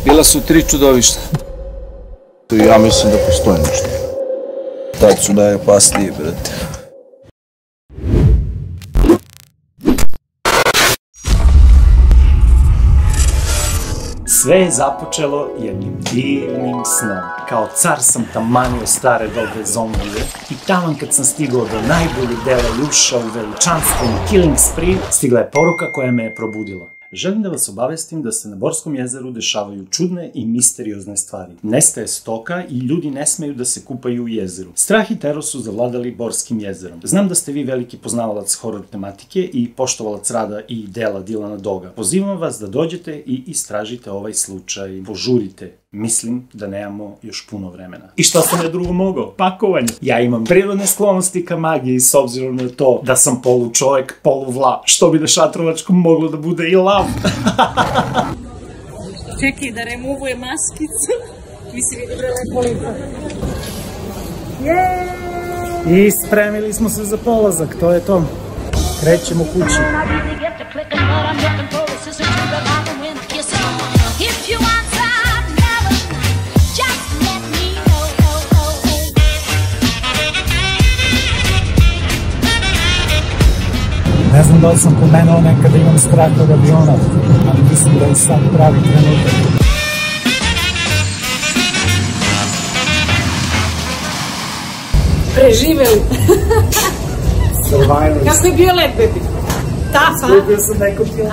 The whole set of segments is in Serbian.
Bila su 3 čudovišta. Ja mislim da postoji nešto. Tad su najopasniji, brate. Sve je započelo jednim divnim snom. Kao car sam tamanio stare dobre zombije i taman kad sam stigao do najboljeg dela Ljuša u veličanstveni Killing Spree, stigla je poruka koja me je probudila. Želim da vas obavestim da se na Borskom jezeru dešavaju čudne i misteriozne stvari. Nestaje stoka i ljudi ne smeju da se kupaju u jezeru. Strah i teror su zavladali Borskim jezerom. Znam da ste vi veliki poznavalac horor tematike i poštovalac rada i dela Dilana Doga. Pozivam vas da dođete i istražite ovaj slučaj. Požurite. Mislim da nemamo još puno vremena. I što sam ja drugo mogao? Pakovanje. Ja imam prirodne sklonosti ka magiji s obzirom na to da sam polu čovek, polu vla. Što bi na šatrovačkom moglo da bude i lav. Čekaj da removuje maskicu. Mislim je dobro lepo lipo. I spremili smo se za polazak, to je to. Krećemo kući. Ne znam da li sam pomenuo nekada imam strah od aviona, ali mislim da je sad pravi trenutak. Preživeli. Survivors. Kako je bio lep, bebi? Tafa. Slupio sam nekom filcu.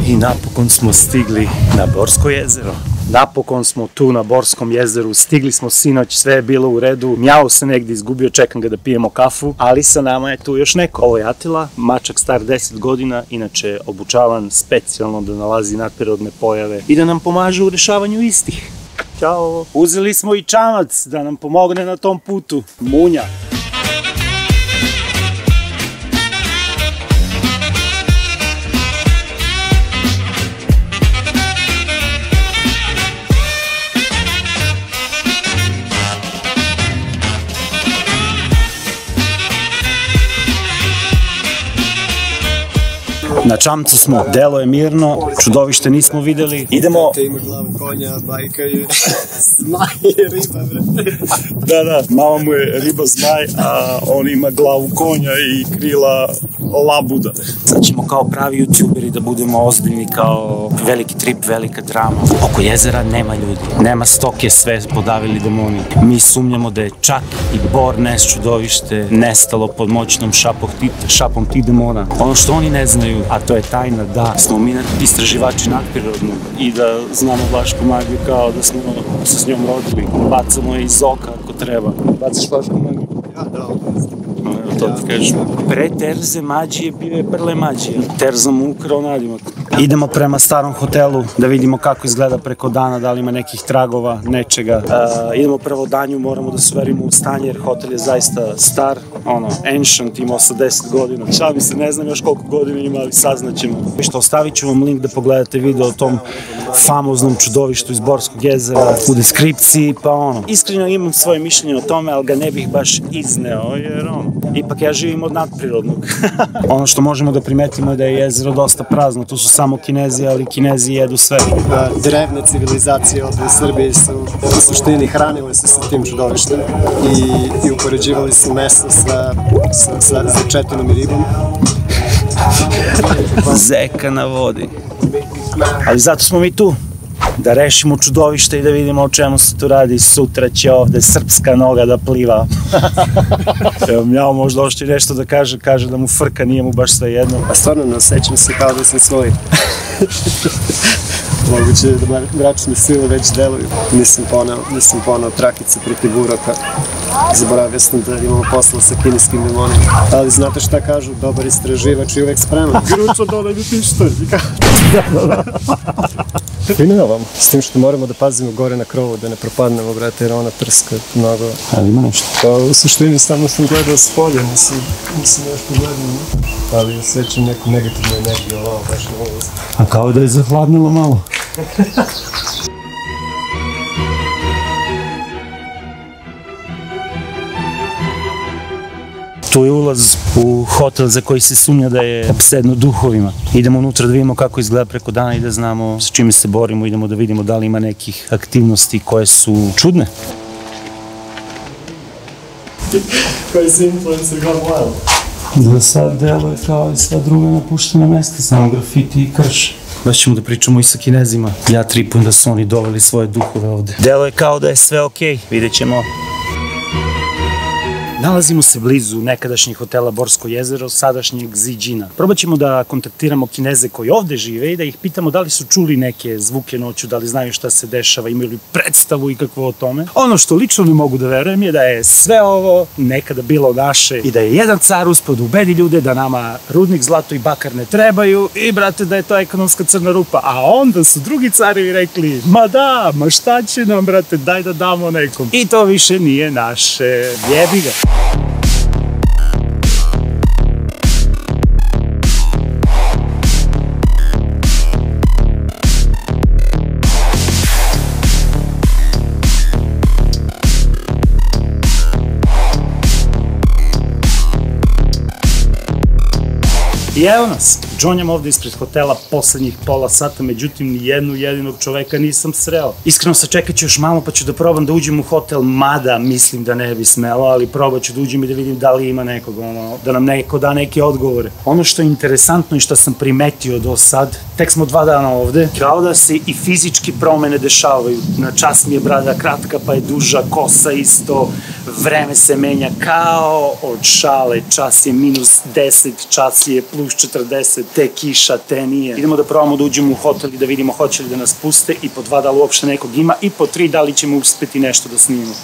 I napokon smo stigli na Borsko jezero. Napokon smo tu na Borskom jezeru, stigli smo sinoć, sve je bilo u redu, Mjao se negdje izgubio, čekam ga da pijemo kafu, ali sa nama je tu još neko. Ovo je Atila, mačak star 10 godina, inače obučavan specijalno da nalazi nadprirodne pojave i da nam pomaže u rešavanju istih. Ćao! Uzeli smo i čamac da nam pomogne na tom putu, Munja. Na čamcu smo, delo je mirno, čudovište nismo videli. Idemo... Ima glavu konja, bajka i zmaj je riba, brate. Da, mama mu je riba zmaj, a on ima glavu konja i krila labuda. Sad ćemo kao pravi youtuberi da budemo ozbiljni, kao veliki trip, velika drama. Oko jezera nema ljudi, nema stoke, sve podavili demoni. Mi sumnjamo da je čak i Bor Nest čudovište nestalo pod moćnom šapom tih demona. Ono što oni ne znaju, a to je tajna da smo mi istraživači nadprirodnog i da znamo vlašku magiju kao da smo se s njom rodili. Bacamo je iz oka ako treba. Bacaš vlašku magiju? Ja, da. To ti kažeš. Pre Terze mađije bio je Prle mađije. Terza mu ukrao nadimak. Idemo prema starom hotelu da vidimo kako izgleda preko dana, da li ima nekih tragova, nečega. Idemo prvo danju, moramo da se verimo u stanje jer hotel je zaista star, ancient, ima 80 godina. Šalim se, ne znam još koliko godina ima, ali saznaćemo. Ostavit ću vam link da pogledate video o tom famoznom čudovištu iz Borskog jezera u deskripciji, pa iskreno imam svoje mišljenje o tome, ali ga ne bih baš izneo, jer ipak ja živim od nadprirodnog. Ono što možemo da primetimo je da je jezero dosta prazno, tu su samo Kinezi, ali Kinezi jedu sve. Drevne civilizacije ovdje u Srbiji su u suštini hranile se sa tim čudovištem i upoređivali su meso sa zečetinom i ribom. Zeka na vodi. Ali zato smo mi tu, da rešimo čudovište i da vidimo o čemu se tu radi. Sutra će ovde srpska noga da pliva. Evo, Mjao možda ošće nešto da kaže da mu frka, nije mu baš sve jedno. A stvarno ne osjećam se kao da sam svoj. Moguće da mračne sile već deluju. Nisam ponao trakice protiv uroka. Zaboravio sam da imamo posla sa kineskim demonima. Ali znate šta kažu? Dobar istraživač i uvek spreman. Gručo dole mi pištolj. Fino je ovamo, s tim što moramo da pazimo gore na krovu, da ne propadnemo, brate, jer ona trska mnogo. Ali ima nešto? Pa u suštini samo sam gledao s polja, nisam još pogledao, ali osjećam neku negativnu energiju, ovo baš na ovo. A kao da je zahladnilo malo. Tu je ulaz u hotel za koji se sumnja da je opsedno duhovima. Idemo unutra da vidimo kako izgleda preko dana i da znamo s čime se borimo. Idemo da vidimo da li ima nekih aktivnosti koje su čudne. Koji si influencer gone wild? Za sad deluje kao i sva druga napuštena mesta, samo grafiti i krš. Baš ćemo da pričamo i sa Kinezima. Ja tripujem da su oni doveli svoje duhove ovde. Deluje kao da je sve okej, vidjet ćemo. Nalazimo se blizu nekadašnjih hotela Borsko jezero, sadašnjeg Ziđina. Probat ćemo da kontaktiramo Kineze koji ovde žive i da ih pitamo da li su čuli neke zvuke noću, da li znaju šta se dešava, imaju li predstavu ikakvo o tome. Ono što lično ne mogu da verujem je da je sve ovo nekada bilo naše i da je jedan car uspeo da ubedi ljude da nama rudnik, zlato i bakar ne trebaju i, brate, da je to ekonomska crna rupa. A onda su drugi carevi rekli, ma da, ma šta će nam, brate, daj da damo nekom. I to više nije naše. Jebi ga. I evo nas, džonjam ovde ispred hotela poslednjih pola sata, međutim ni jednu jedinog čoveka nisam sreo. Iskreno sačekat ću još malo pa ću da probam da uđem u hotel, mada mislim da ne bi smelo, ali probat ću da uđem i da vidim da li ima nekog, da nam neko da neke odgovore. Ono što je interesantno i što sam primetio do sad, tek smo 2 dana ovde, kao da se i fizički promene dešavaju. Na čas mi je brada kratka pa je duža, kosa isto, vreme se menja kao od šale, čas je -10, čas je +40, te kiša, te nije. Idemo da probamo da uđemo u hotel i da vidimo hoće li da nas puste i po 2 da li uopšte nekog ima i po 3 da li ćemo uspeti nešto da snimimo.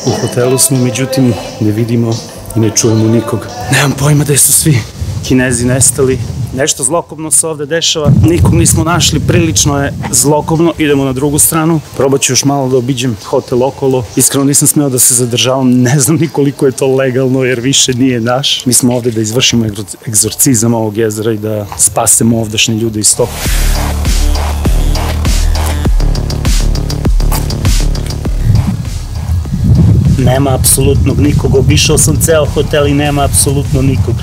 U hotelu smo, međutim, ne vidimo i ne čujemo nikog. Nemam pojma gde su svi. Kinezi nestali. Nešto zlokobno se ovde dešava. Nikog nismo našli, prilično je zlokobno. Idemo na drugu stranu. Probat ću još malo da obiđem hotel okolo. Iskreno nisam smeo da se zadržavam. Ne znam ni koliko je to legalno jer više nije naš. Mi smo ovde da izvršimo egzorcizam ovog jezera i da spasemo ovdašnje ljude iz toga. Nema apsolutnog nikog. Obišao sam ceo hotel i nema apsolutno nikog.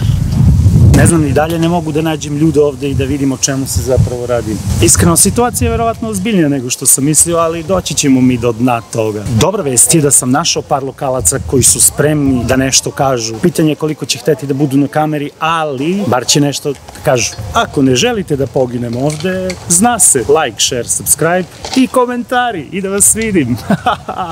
Ne znam, i dalje ne mogu da nađem ljude ovde i da vidim o čemu se zapravo radi. Iskreno, situacija je verovatno ozbiljnija nego što sam mislio, ali doći ćemo mi do dna toga. Dobra vest je da sam našao par lokalaca koji su spremni da nešto kažu. Pitanje je koliko će hteti da budu na kameri, ali bar će nešto da kažu. Ako ne želite da poginemo ovde, zna se, like, share, subscribe i komentari i da vas vidim.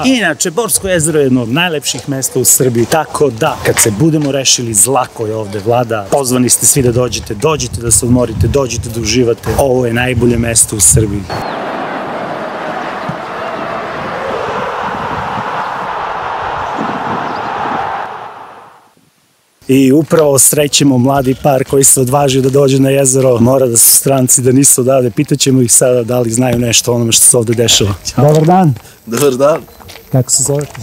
Inače, Borsko jezero je jedno od najlepših mesta u Srbiji, tako da, kad se budemo rešili zla koje ovde vlada, pozvani ste svi da dođete, dođite da se odmorite, dođite da uživate. Ovo je najbolje mesto u Srbiji. I upravo srećemo mladi par koji se odvažio da dođe na jezero. Mora da su stranci, da nisu odavde. Pitaćemo ih sada da li znaju nešto o onome što se ovde dešava. Dobar dan. Dobar dan. Kako se zovete?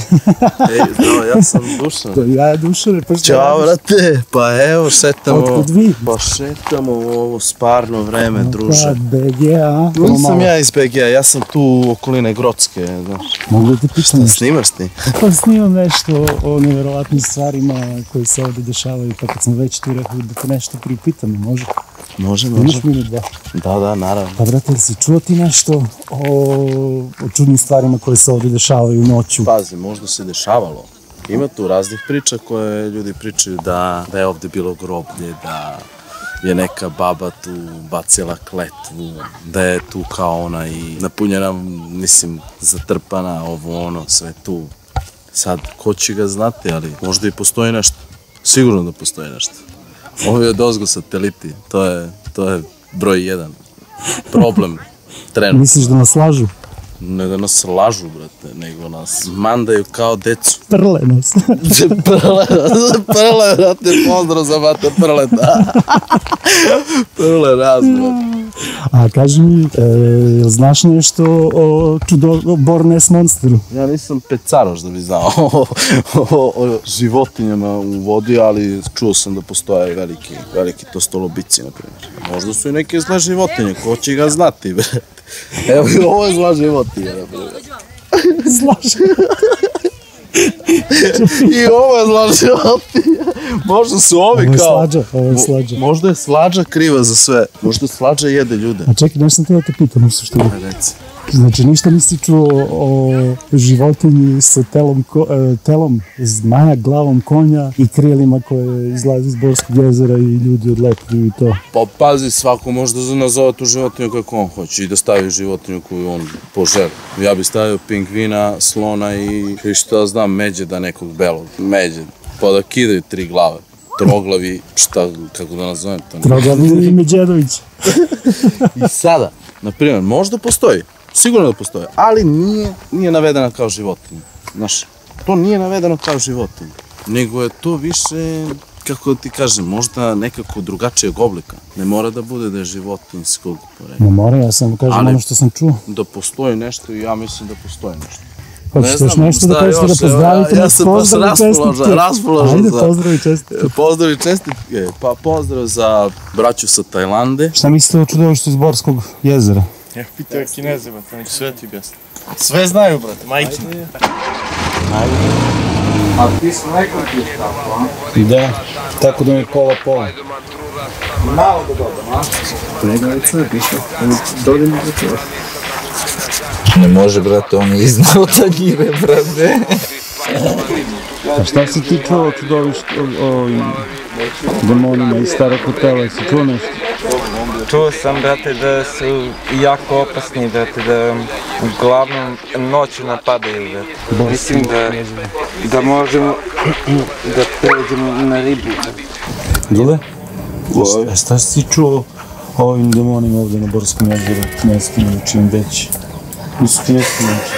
Zdravo, ja sam Dušan. Ja Dušane, pa što Ćao, vrate, pa evo, šetamo... Otkud vi? Pa šetamo u ovo sparno vreme, druže. Pa, BG, a? Nisam ja iz BG-a, ja sam tu u okoline Grocke. Mogu da te pitam nešto? Snimaš ti? Pa snimam nešto o neverovatnim stvarima koji se ovde dešavaju, pa kad sam već tu rekao da te nešto pripitam, može? Može. Imaš minut, da? Da, naravno. Pa, brate, jel si čuo ti nešto o čudnim stvarima koje se ovde dešavaju noću? Pazi, možda se dešavalo. Ima tu raznih priča koje ljudi pričaju da je ovde bilo groblje, da je neka baba tu bacila kletvu, da je tu kao ona i napunjena, mislim, zatrpana, ovo ono, sve tu. Sad, ko će ga znati, ali možda i postoji nešto. Sigurno da postoji nešto. Ovo je odozgo sateliti, to je broj 1. Problem, trenutno. Misliš da nas lažu? Ne da nas lažu, brate, nego nas mandaju kao decu. Prle nas. Prle, brate, pozdrav za bata Prleta. Prle raz, brate. A kaži mi, jel znaš nešto o Borneo Monsteru? Ja nisam pecaroš da bi znao o životinjama u vodi, ali čuo sam da postoje veliki tostolobici, na primjer. Možda su i neke zle životinje, ko će ga znati, brate. Evo i ovo je zla životinja, na primjer. Zla I ovo je zla životinja. Možda su ovi kao... Ovo je slađa. Možda je slađa kriva za sve. Možda slađa jede ljude. A čekaj, nešto sam te da te pitam u suštini. Reci. Znači, ništa nisi čuo o životinji sa telom zmaja, glavom konja i krilima koje izlazi iz Borskog jezera i ljudi odlepuju i to. Pa pazi, svako može da nazove tu životinju kako on hoće i da stavi životinju koju on poželi. Ja bih stavio pingvina, slona i šta znam, međeda nekog belog. Međed, pa da kidaju 3 glave. Troglavi, šta, kako da nazovem to? Troglavi i Međedović. I sada, na primjer, možda postoji. Sigurno da postoje, ali nije navedena kao životinja. Znaš, to nije navedeno kao životinja, nego je to više, kako ti kažem, možda nekako drugačijeg oblika. Ne mora da bude da je životinjskog porekla. Ne mora, ja samo kažem ono što sam čuo. Da postoji nešto i ja mislim da postoji nešto. Hoćeš još nešto da kažeš da pozdravite? Ja sam baš raspoložen. Ajde, pozdrav i čestitke. Pozdrav i čestitke, pa pozdrav za braću sa Tajlande. Šta mislite o čudovištu iz Borskog jezera? Ja pitao je Kineze, brate, oni će sve ti objasniti. Sve znaju, brate, majke. A ti su nekakvi tako, a? Da, tako da mi je pola. Malo da dodam, a? Pregalica je piše, dodim da čuo. Ne može, brate, on je iznao tanjire, brate. A šta si ti čuo o čudovištu, o demonima iz starog hotela, si čuo nešto? Čuo sam, brate, da su jako opasni, brate, da uglavnom noću napadaju, brate. Mislim da možemo da pređemo na ribu. Dule? A šta si čuo o ovim demonima ovdje na Borskom jezeru, kineskim ili čim već? Nisu kineski neći.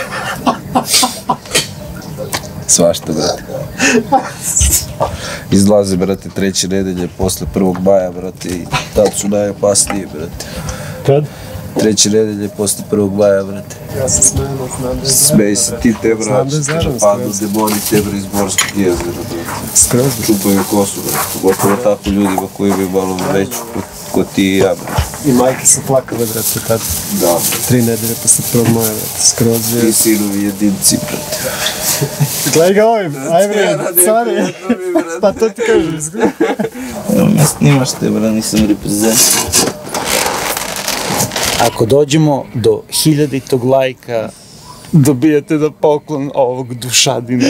Svašta, brate. Izlaze, brate, 3. nedelje posle 1. maja, brate, i tad su najopasniji, brate. Kad? 3. nedelje posle 1. maja, brate. Ja se smijem, znam da je Smej se ti te, brate, zajedno da padnu demoni tebra iz Borskog jezera, brate. skroz. Čupaju kosu, brate, pogotovo tako ljudima koji imaju malo veću ko ti i ja, brate. I majke su plakale, brate, tad. Da. 3 nedelje posle 1. maja, brate, skroz je. Ti sinovi jedinci, brate. Gledaj ga ovim, aj bre, sorry. Pa to ti kažem, izgleda. Ne snimaš te, brate, nisam reprezent. Ako dođemo do 1000. lajka, dobijate da poklon ovog dušadina.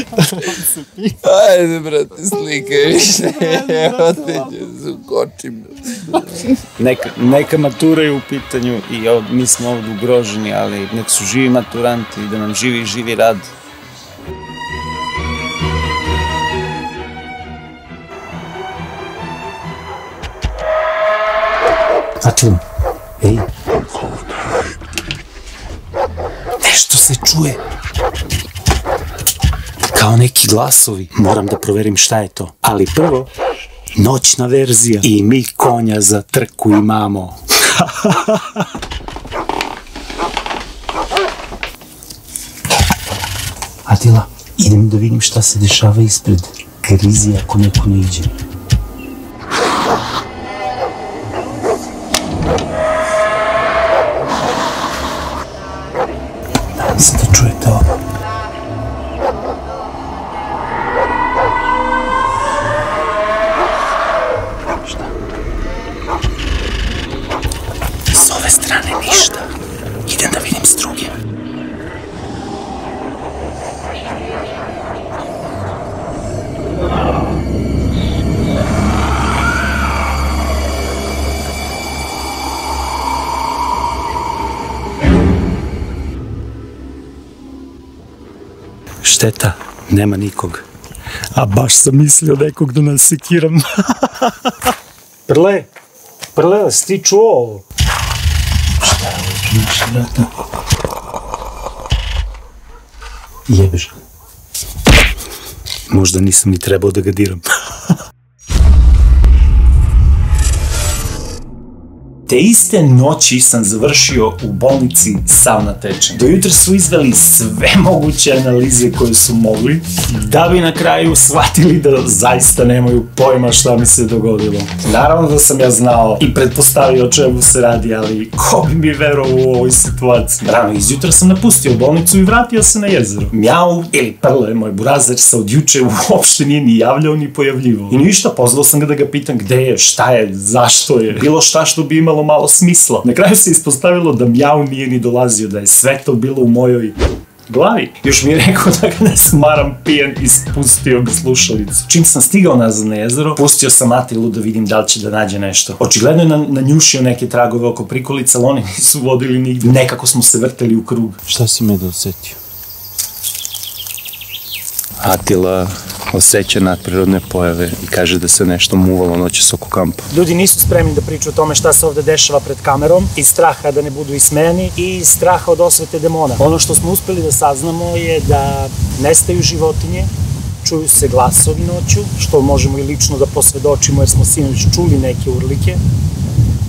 Ajde, brate, slikaj više. Evo te će zukočim. Neka matura je u pitanju i mi smo ovdje ugroženi, ali nek su živi maturanti i da nam živi rad. Atila, ej. Nešto se čuje. Kao neki glasovi. Moram da proverim šta je to. Ali prvo, noćna verzija. I mi konja za trku imamo. Atila, idem da vidim šta se dešava ispred. Grizi ako neko ne iđe. Nadam se da čujete ovo. Šta? S ove strane ništa. Idem da vidim s druge. Šteta, nema nikog. A baš sam mislio nekog da nas sekiram. Prle, si ti čuo ovo? Šta je ovo, naša vrata? Jebeš ga. Možda nisam ni trebao da ga diram. Te iste noći sam završio u bolnici sav natečen. Do jutra su izveli sve moguće analize koje su mogli, da bi na kraju shvatili da zaista nemaju pojma šta mi se dogodilo. Naravno da sam ja znao i pretpostavio o čemu se radi, ali ko bi mi verovao u ovoj situaciji? Rano izjutra sam napustio bolnicu i vratio se na jezero. Mjau ili Prle, moj burazer, se od juče uopšte nije ni javljao ni pojavljivao. I ništa, pozvao sam ga da ga pitam gde je, šta je, zašto je, bilo šta što bi imalo malo smisla. Na kraju se ispostavilo da Mjau nije ni dolazio, da je sve to bilo u mojoj glavi. Još mi je rekao da ga ne smaram pijen i spustio ga slušalicu. Čim sam stigao nazad na jezero, pustio sam Atilu da vidim da li će da nađe nešto. Očigledno je nanjušio neke tragove oko prikolica, ali oni nisu vodili nigde. Nekako smo se vrteli u krug. Šta si me da osetio? Atila osjeća nadprirodne pojave i kaže da se nešto muvalo noćas oko kampa. Ljudi nisu spremni da pričaju o tome šta se ovde dešava pred kamerom, iz straha da ne budu ismejani i iz straha od osvete demona. Ono što smo uspeli da saznamo je da nestaju životinje, čuju se glasovi noću, što možemo i lično da posvedočimo jer smo sinoć čuli neke urlike.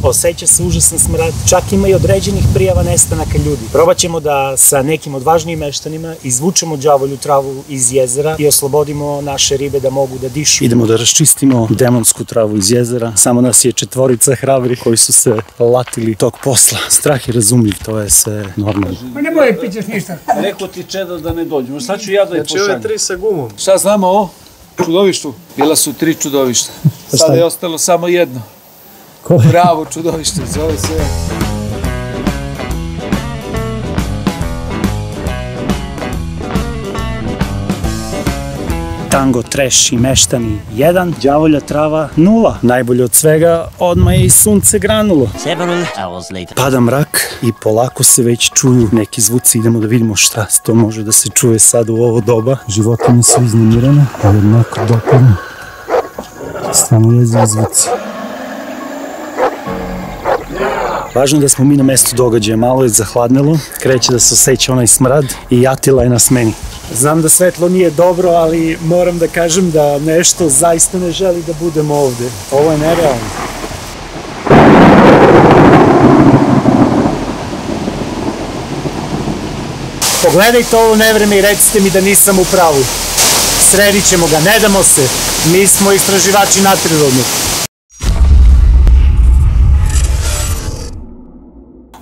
Osjeća se užasan smrad, čak ima i određenih prijava nestanaka ljudi. Probat ćemo da sa nekim odvažnijim meštanima izvučemo đavolju travu iz jezera i oslobodimo naše ribe da mogu da dišu. Idemo da raščistimo demonsku travu iz jezera. Samo nas je 4 hrabri koji su se latili tog posla. Strah je razumljiv, to je sve normalno. Ma ne moje pićeš ništa. Rekao ti Čeda da ne dođemo, sad ću ja da je pošaljem. Znači ove 3 sa gumom. Šta znamo o čudovištu? Bila su 3 čudovišta. Sada je ostalo samo jedno. Bravo čudovište, zove se... Tango, Trash i Meštani 1, đavolja trava 0. Najbolje od svega, odmah je i sunce granulo. Pada mrak i polako se već čuju neki zvuci. Idemo da vidimo šta to može da se čuje sad u ovo doba. Životinje su iznemirane, ali jednako dopadno. Stvarno jezivi zvuci. Važno je da smo mi na mestu događaja, malo je zahladnilo, kreće da se osjeća onaj smrad i Atila je na smeni. Znam da svetlo nije dobro, ali moram da kažem da nešto zaista ne želi da budemo ovde. Ovo je nerealno. Pogledajte ovo nevreme i recite mi da nisam u pravu. Sredit ćemo ga, ne damo se. Mi smo istraživači nadprirodnog.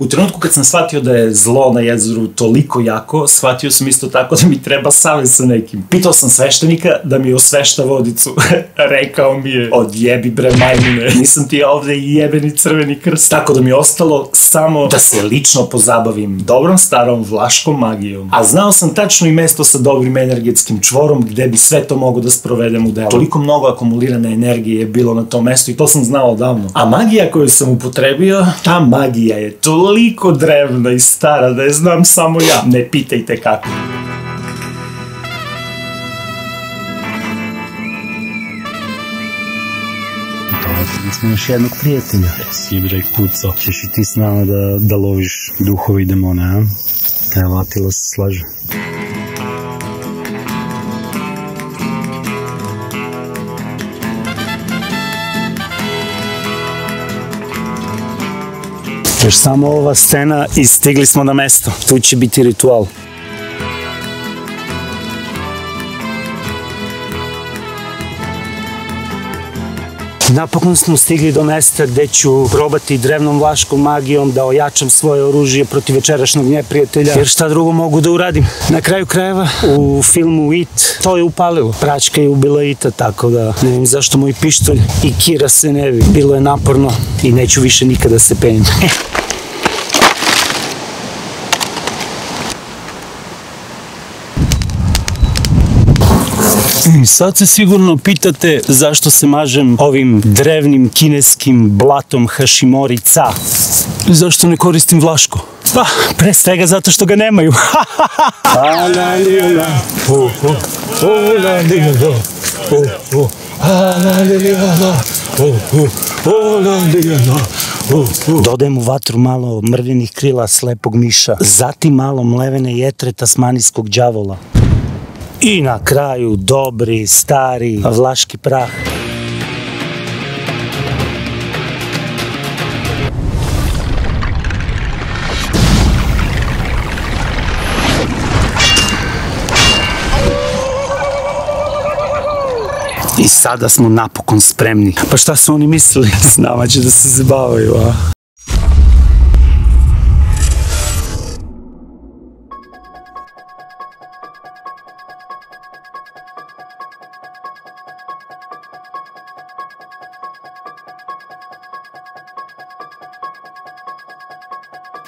U trenutku kad sam shvatio da je zlo na jezeru toliko jako, shvatio sam isto tako da mi treba savez sa nekim. Pitao sam sveštenika da mi osvešta vodicu. Rekao mi je, odjebi bre majmune, nisam ti ja ovde i jebeni crveni krst. Tako da mi je ostalo samo da se lično pozabavim dobrom starom vlaškom magijom. A znao sam tačno i mesto sa dobrim energetskim čvorom gde bi sve to mogo da sprovedem u delu. Toliko mnogo akumulirane energije je bilo na tom mestu i to sam znao odavno. A magija koju sam upotrebio, ta magija je toliko drevna i stara da je znam samo ja. Ne pitajte kako. Dolazili smo još jednog prijatelja. Sjebraj kuco, ćeš i ti s nama da loviš duhove i demone, a? Evo, Atila se slaže. Još samo ova scena i stigli smo na mesto. Tu će biti ritual. Napokon smo stigli do mesta gde ću probati drevnom vlaškom magijom da ojačam svoje oružje protiv večerašnjeg neprijatelja, jer šta drugo mogu da uradim. Na kraju krajeva, u filmu It, to je upalilo. Praćka je ubila Ita, tako da ne znam zašto moj pištolj i Kira se ne bi. Bilo je naporno i neću više nikada se penjem. Sad se sigurno pitate zašto se mažem ovim drevnim kineskim blatom Hashimori-ca. Zašto ne koristim vlaško? Pa, pre svega zato što ga nemaju. Dodajem u vatru malo mrvinih krila slepog miša, zatim malo mlevene jetre tasmanijskog đavola. I na kraju dobri, stari, vlaški prah. I sada smo napokon spremni. Pa šta su oni mislili? S nama će da se zabavaju, a?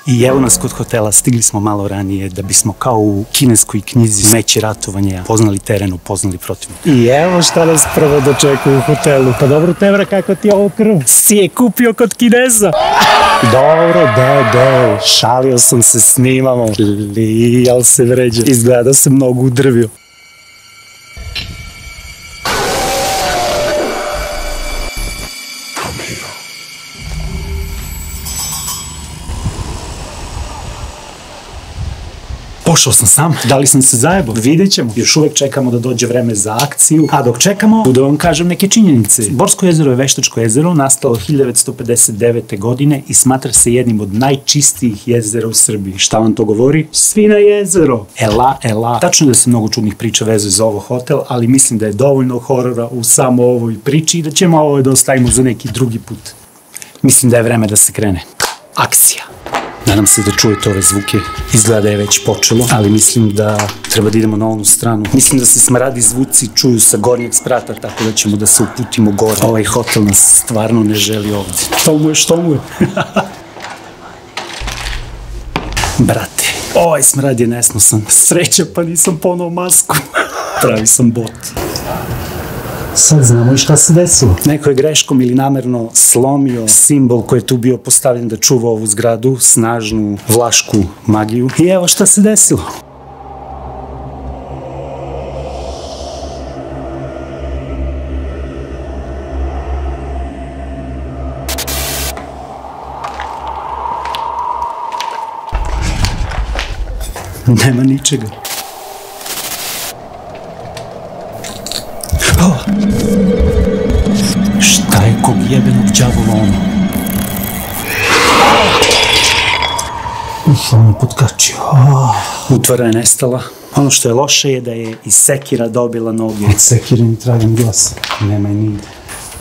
I evo nas kod hotela, stigli smo malo ranije da bismo kao u kineskoj knjizi Meće ratovanja poznali teren, upoznali protivnika. I evo šta nas prvo dočekuje u hotelu. Pa dobro, Tevra, kako ti je ovo krv? Si je kupio kod Kineza? Dobro, deo, šalio sam se, snimamo. Jel se vređa? Izgleda se mnogo udrvio. Pošao sam sam, da li sam se zajebao? Vidjet ćemo. Još uvek čekamo da dođe vreme za akciju, a dok čekamo, da vam kažem neke činjenice. Borsko jezero je veštačko jezero, nastalo 1959. godine i smatra se jednim od najčistijih jezera u Srbiji. Šta vam to govori? Svina jezero! Ela. Tačno je da se mnogo čudnih priča vezuje za ovo hotel, ali mislim da je dovoljno horora u samo ovoj priči i da ćemo ovo da ostavimo za neki drugi put. Mislim da je vreme da se krene. Akcija! Nadam se da čujete ove zvuke. Izgleda da je već počelo, ali mislim da treba da idemo na onu stranu. Mislim da se smradi zvuci čuju sa gornjeg sprata, tako da ćemo da se uputimo gore. Ovaj hotel nas stvarno ne želi ovde. Što mu je? Brate, ovaj smrad je nesnosan. Sreća pa nisam ponao masku. Pravi sam bot. Sad znamo i šta se desilo. Neko je greškom ili namerno slomio simbol koji je tu bio postavljen da čuva ovu zgradu, snažnu vlašku magiju. I evo šta se desilo. Nema ničega. Šta je kog jebenog đavola ono? Ušao me potkačio. Utvara je nestala. Ono što je loše je da je i sekira dobila noge. Od sekire mi tragam glas. Nema i nigde.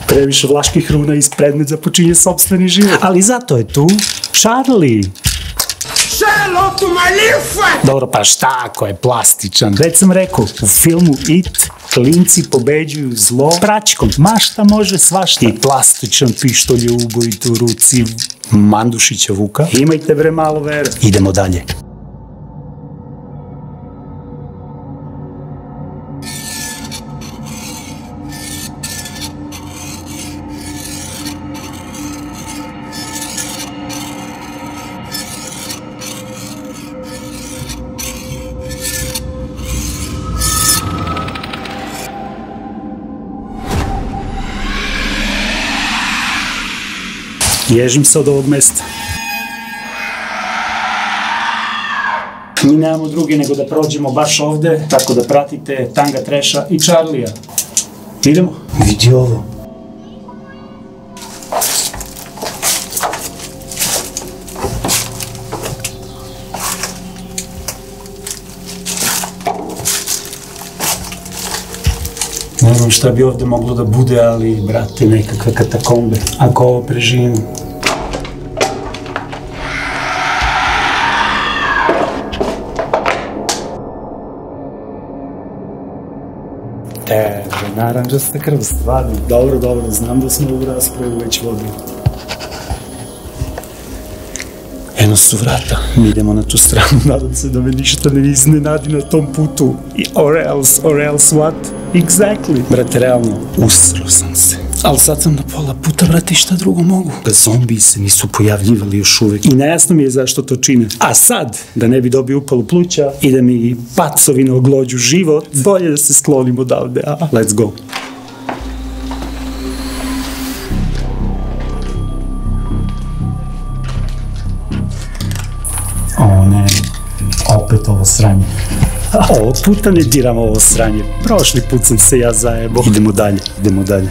Previše vlaških runa iz predmet započinje sopstveni život. Ali zato je tu Charlie. Dobro, pa šta ako je plastičan? Već sam rekao, u filmu It klinci pobeđuju zlo praćkom. Mašta može svašta. I plastičan pištolj je ubojit u ruci Mandušića Vuka. Imajte bre malo vere. Idemo dalje. Ježim se od ovog mesta. Mi nemamo druge nego da prođemo baš ovde, tako da pratite Tanga Treša i Charlija. Idemo. Vidi ovo. Ne znam šta bi ovde moglo da bude, ali, brate, nekakve katakombe. Ako ovo preživim. Naranđasta krv, stvarno. Dobro, znam da smo ovu raspravu već vodili. Eno su vrata. Mi idemo na tu stranu, nadam se da me ništa ne iznenadi na tom putu. Or else what? Exactly. Brate, realno, usro sam se. Ali sad sam na pola puta, brate, šta drugo mogu? Da zombiji se nisu pojavljivali još uvek. I nejasno mi je zašto to čine. A sad, da ne bi dobio upalu pluća i da mi pacovi ne oglođu život, bolje da se sklonim odavde, a? Let's go. O ne, opet ovo sranje. Ovog puta ne diram ovo sranje. Prošli put sam se ja zajebo. Idemo dalje.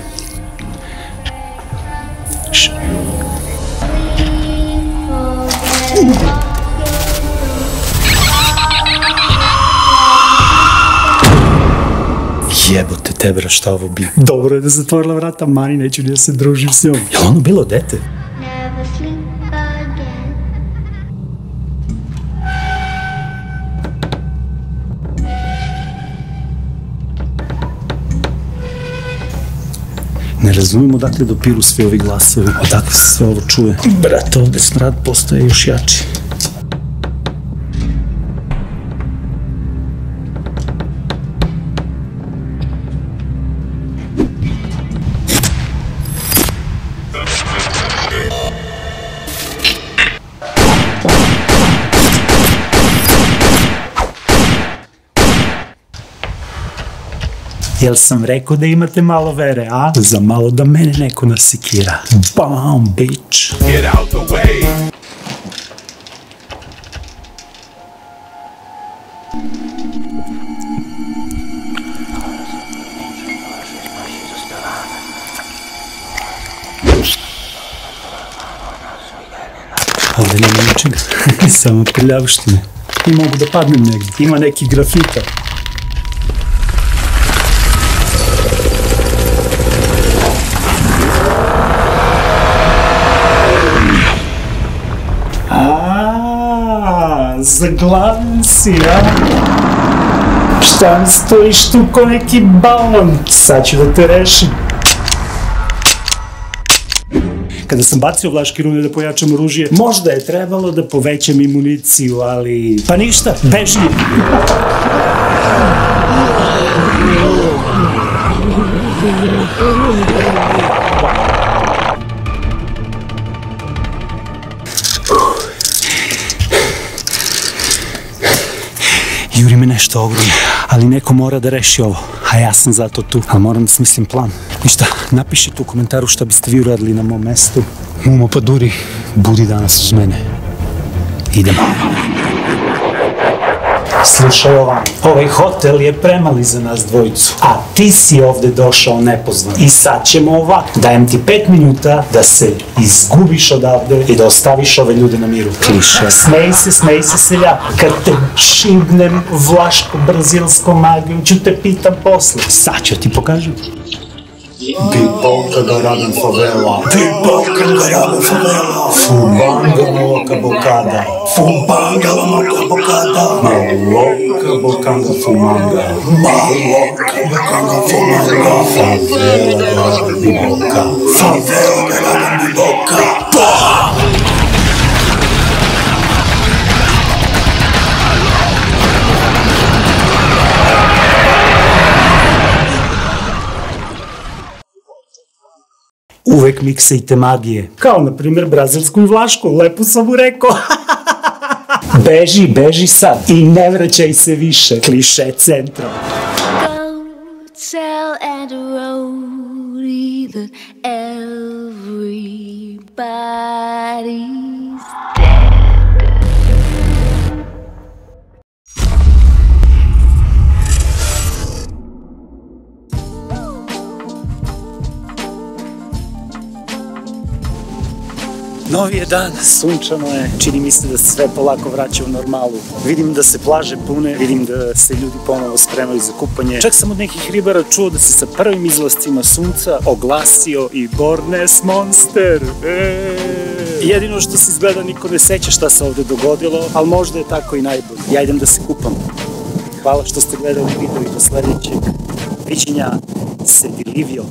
Jebote tebra, šta ovo bi? Dobro je da zatvorila vrata, mani, neću ni da se družim s njom. Jel ono bilo dete? Ne razumijem odakle dopiru svi ovi glasovi, odakle se sve ovo čuje. Brate, ovde smrad postaje još jači. Jel sam rekao da imate malo vere, a? Za malo da mene neko nasekira. Bam, bitch! Get out the way! Ovdje nema ničega, samo prljavštine. I mogu da padnem negdje, ima neki grafita. Zaglavljen si, a? Šta mi stojiš tu ko neki balon? Sad ću da te rešim. Kada sam bacio vlaške rune da pojačam oružje, možda je trebalo da povećam imuniciju, ali... Pa ništa, beži! Juri me nešto ogromno, ali neko mora da reši ovo, a ja sam zato tu, ali moram da smislim plan. Ništa, napišite u komentaru šta biste vi uradili na mom mestu. Mumo pa duri, budi danas uz mene. Idemo. Slušaj ovam, ovaj hotel je premali za nas dvojicu, a ti si ovde došao nepozvan. I sad ćemo ovako, dajem ti 5 minuta da se izgubiš odavde i da ostaviš ove ljude na miru. Kliše. Smej se seljak, kad te šibnem vlaško-brazilskom magijom, ću te pitam posle. Sad ću ti pokažem. Pipoca da radim favela. Fubanga maloka bocada. Maloka bocanga fumanga. Favela da radim biboca. Uvek miksajte magije. Kao, na primjer, brazilsku i vlašku. Lepo sam mu rekao. Beži sad. I ne vraćaj se više. Kliše centra. Tell and roadie that everybody's Novi je dan, sunčano je, čini mi se da se sve polako vraća u normalu. Vidim da se plaže pune, vidim da se ljudi ponovo spremaju za kupanje. Čak sam od nekih ribara čuo da se sa prvim izlascima sunca oglasio i Bornes Monster. Jedino što se izgleda niko ne seća šta se ovde dogodilo, ali možda je tako i najbolje. Ja idem da se kupam. Hvala što ste gledali video i do sledećeg viđenja. Se Dilivio.